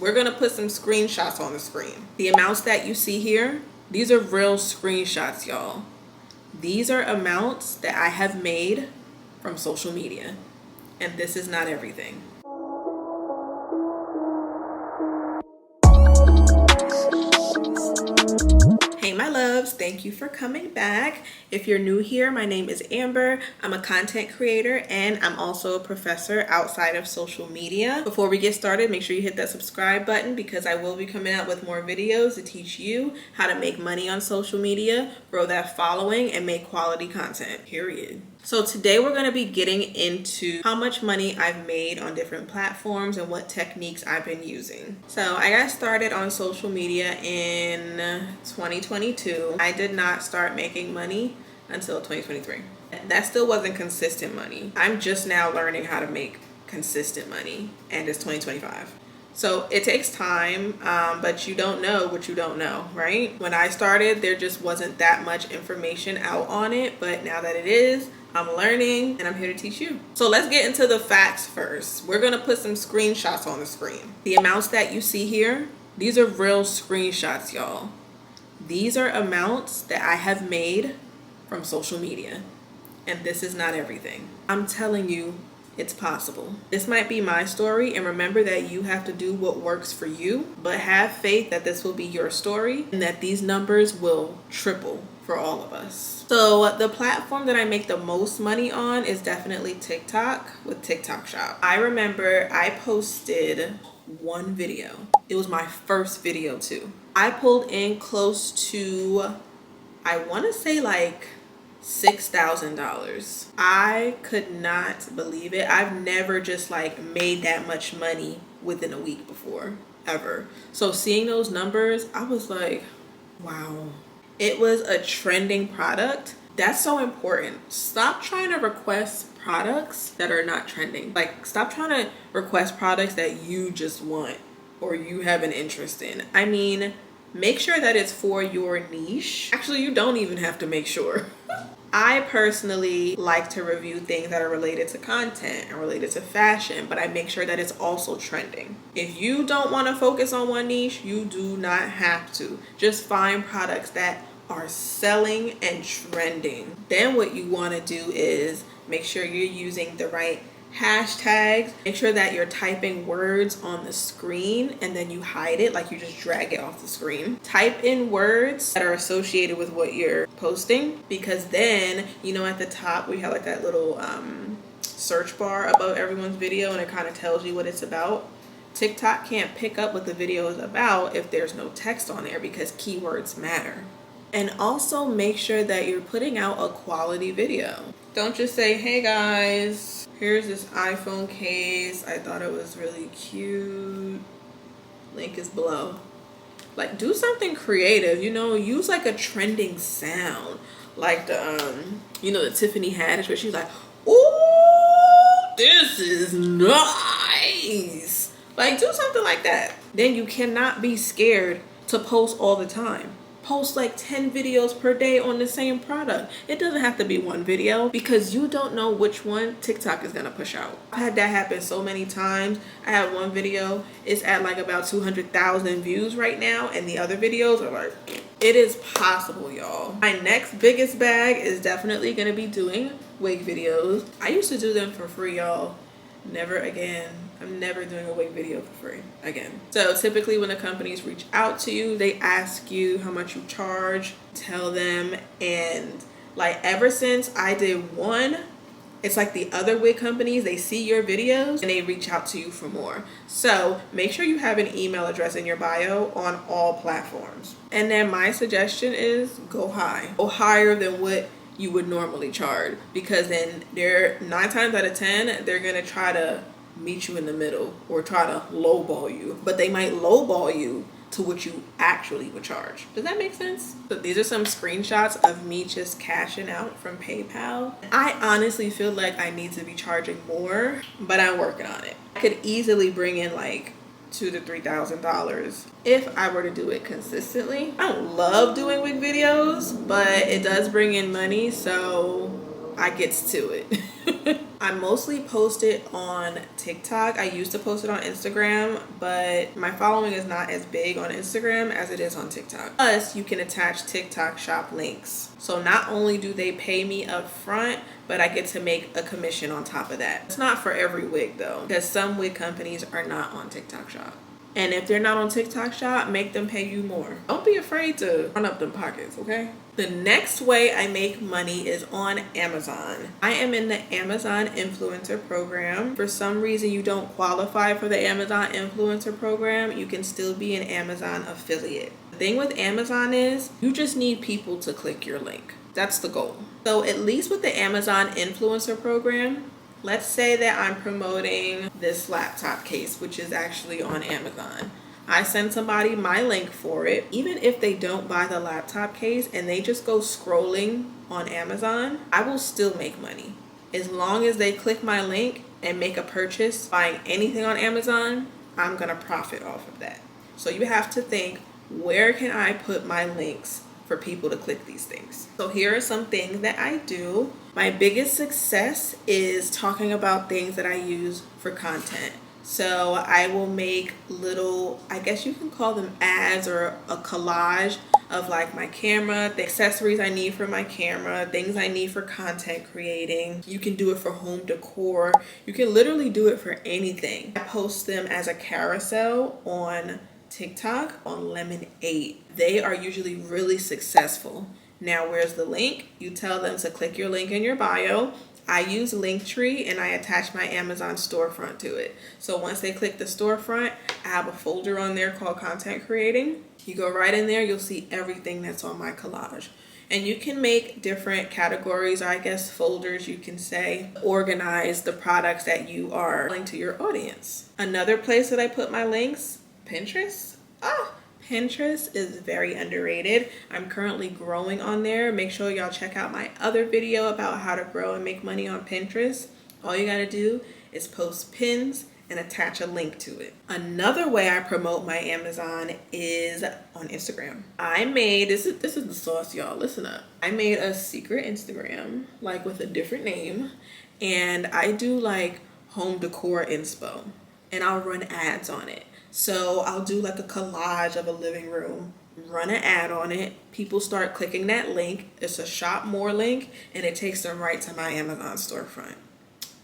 We're gonna put some screenshots on the screen. The amounts that you see here, these are real screenshots, y'all. These are amounts that I have made from social media, and this is not everything. Hey my loves, thank you for coming back. If you're new here, my name is Amber. I'm a content creator and I'm also a professor outside of social media. Before we get started, make sure you hit that subscribe button because I will be coming out with more videos to teach you how to make money on social media, grow that following, and make quality content, period. So today we're going to be getting into how much money I've made on different platforms and what techniques I've been using. So I got started on social media in 2022. I did not start making money until 2023. That still wasn't consistent money. I'm just now learning how to make consistent money, and it's 2025. So it takes time, but you don't know what you don't know, right? When I started, there just wasn't that much information out on it, but now that it is, I'm learning and I'm here to teach you. So let's get into the facts first. We're gonna put some screenshots on the screen. The amounts that you see here, these are real screenshots, y'all. These are amounts that I have made from social media, and this is not everything. I'm telling you, it's possible. This might be my story, and remember that you have to do what works for you, but have faith that this will be your story and that these numbers will triple for all of us. So the platform that I make the most money on is definitely TikTok with TikTok Shop. I remember I posted one video. It was my first video too. I pulled in close to, I want to say like $6,000. I could not believe it. I've never just like made that much money within a week before, ever. So seeing those numbers, I was like, wow. It was a trending product. That's so important. Stop trying to request products that are not trending. Like, stop trying to request products that you just want or you have an interest in. I mean, make sure that it's for your niche. Actually, you don't even have to make sure. I personally like to review things that are related to content and related to fashion, but I make sure that it's also trending. If you don't want to focus on one niche, you do not have to. Just find products that are selling and trending. Then what you want to do is make sure you're using the right hashtags. Make sure that you're typing words on the screen and then you hide it, like you just drag it off the screen. Type in words that are associated with what you're posting, because then, you know, at the top we have like that little search bar above everyone's video and it kind of tells you what it's about. TikTok can't pick up what the video is about if there's no text on there, because keywords matter. And also make sure that you're putting out a quality video. Don't just say, hey guys, here's this iPhone case. I thought it was really cute. Link is below. Like, do something creative, you know, use like a trending sound. Like the, you know, the Tiffany Haddish where she's like, ooh, this is nice. Like, do something like that. Then you cannot be scared to post all the time. Post like 10 videos per day on the same product. It doesn't have to be one video, because you don't know which one TikTok is gonna push out. I've had that happen so many times. I have one video, it's at like about 200,000 views right now, and the other videos are like, it is possible, y'all. My next biggest bag is definitely gonna be doing wig videos. I used to do them for free, y'all. Never again. I'm never doing a wig video for free again. So typically when the companies reach out to you, they ask you how much you charge, tell them, and like ever since I did one, it's like the other wig companies, they see your videos and they reach out to you for more. So make sure you have an email address in your bio on all platforms. And then my suggestion is go high. Go higher than what you would normally charge, because then they're 9 times out of 10, they're gonna try to meet you in the middle or try to lowball you, but they might lowball you to what you actually would charge. Does that make sense? So these are some screenshots of me just cashing out from PayPal. I honestly feel like I need to be charging more, but I'm working on it. I could easily bring in like $2,000 to $3,000 if I were to do it consistently. I don't love doing wig videos, but it does bring in money, so I gets to it. I mostly post it on TikTok. I used to post it on Instagram, but my following is not as big on Instagram as it is on TikTok. Plus, you can attach TikTok shop links. So not only do they pay me up front, but I get to make a commission on top of that. It's not for every wig though, because some wig companies are not on TikTok shop. And if they're not on TikTok shop, make them pay you more. Don't be afraid to run up them pockets, okay? The next way I make money is on Amazon. I am in the Amazon Influencer Program. For some reason you don't qualify for the Amazon Influencer Program, you can still be an Amazon affiliate. The thing with Amazon is you just need people to click your link. That's the goal. So at least with the Amazon Influencer Program, let's say that I'm promoting this laptop case, which is actually on Amazon. I send somebody my link for it. Even if they don't buy the laptop case and they just go scrolling on Amazon, I will still make money. As long as they click my link and make a purchase buying anything on Amazon, I'm gonna profit off of that. So you have to think, where can I put my links for people to click these things? So here are some things that I do. My biggest success is talking about things that I use for content. So I will make little, I guess you can call them ads or a collage of like my camera, the accessories I need for my camera, things I need for content creating. You can do it for home decor. You can literally do it for anything. I post them as a carousel on TikTok on Lemon8. They are usually really successful. Now, where's the link? You tell them to click your link in your bio. I use Linktree and I attach my Amazon storefront to it. So once they click the storefront, I have a folder on there called content creating. You go right in there, you'll see everything that's on my collage. And you can make different categories, or I guess folders, you can say, organize the products that you are selling to your audience. Another place that I put my links, Pinterest. Pinterest is very underrated. I'm currently growing on there. Make sure y'all check out my other video about how to grow and make money on Pinterest. All you gotta do is post pins and attach a link to it. Another way I promote my Amazon is on Instagram. I made, this is the sauce, y'all, listen up. I made a secret Instagram, like with a different name, and I do like home decor inspo, and I'll run ads on it. So I'll do like a collage of a living room, run an ad on it. People start clicking that link. It's a shop more link and it takes them right to my Amazon storefront.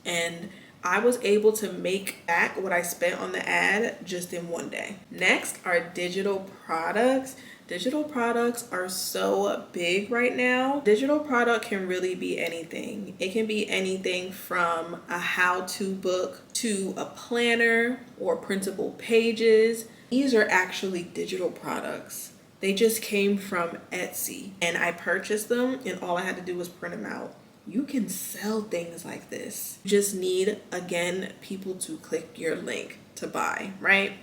And I was able to make back what I spent on the ad just in one day. Next are digital products. Digital products are so big right now. Digital product can really be anything. It can be anything from a how-to book to a planner or printable pages. These are actually digital products. They just came from Etsy and I purchased them and all I had to do was print them out. You can sell things like this. You just need, again, people to click your link to buy, right?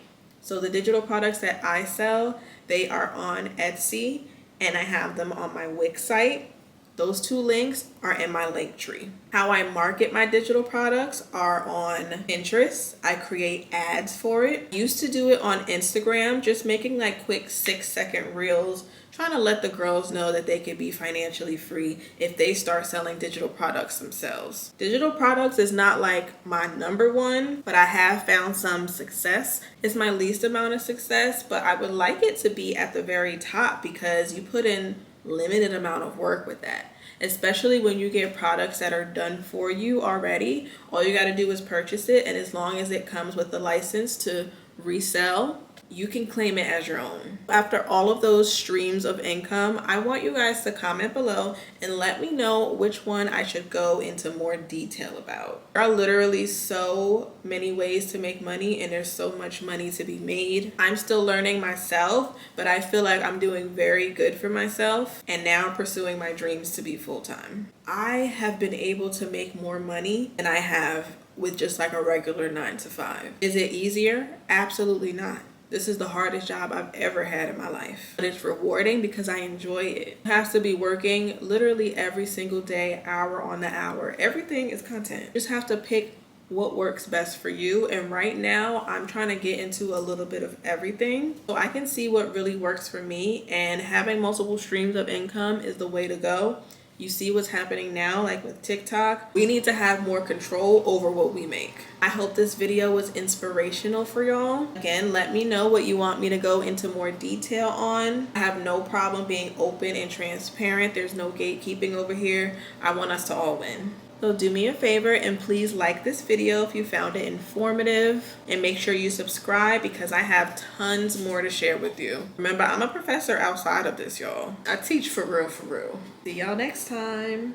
So the digital products that I sell, they are on Etsy and I have them on my Wix site. Those two links are in my Linktree. How I market my digital products are on Pinterest. I create ads for it. I used to do it on Instagram, just making like quick 6-second reels, trying to let the girls know that they could be financially free if they start selling digital products themselves. Digital products is not like my number one, but I have found some success. It's my least amount of success, but I would like it to be at the very top because you put in limited amount of work with that, especially when you get products that are done for you already. All you got to do is purchase it, and as long as it comes with the license to resell, you can claim it as your own. After all of those streams of income, I want you guys to comment below and let me know which one I should go into more detail about. There are literally so many ways to make money and there's so much money to be made. I'm still learning myself, but I feel like I'm doing very good for myself, and now I'm pursuing my dreams to be full-time. I have been able to make more money than I have with just like a regular 9-to-5. Is it easier? Absolutely not. This is the hardest job I've ever had in my life. But it's rewarding because I enjoy it. You have to be working literally every single day, hour on the hour. Everything is content. You just have to pick what works best for you. And right now I'm trying to get into a little bit of everything so I can see what really works for me, and having multiple streams of income is the way to go. You see what's happening now, like with TikTok. We need to have more control over what we make. I hope this video was inspirational for y'all. Again, let me know what you want me to go into more detail on. I have no problem being open and transparent. There's no gatekeeping over here. I want us to all win. So do me a favor and please like this video if you found it informative, and make sure you subscribe because I have tons more to share with you. Remember, I'm a professor outside of this, y'all. I teach for real, for real. See y'all next time.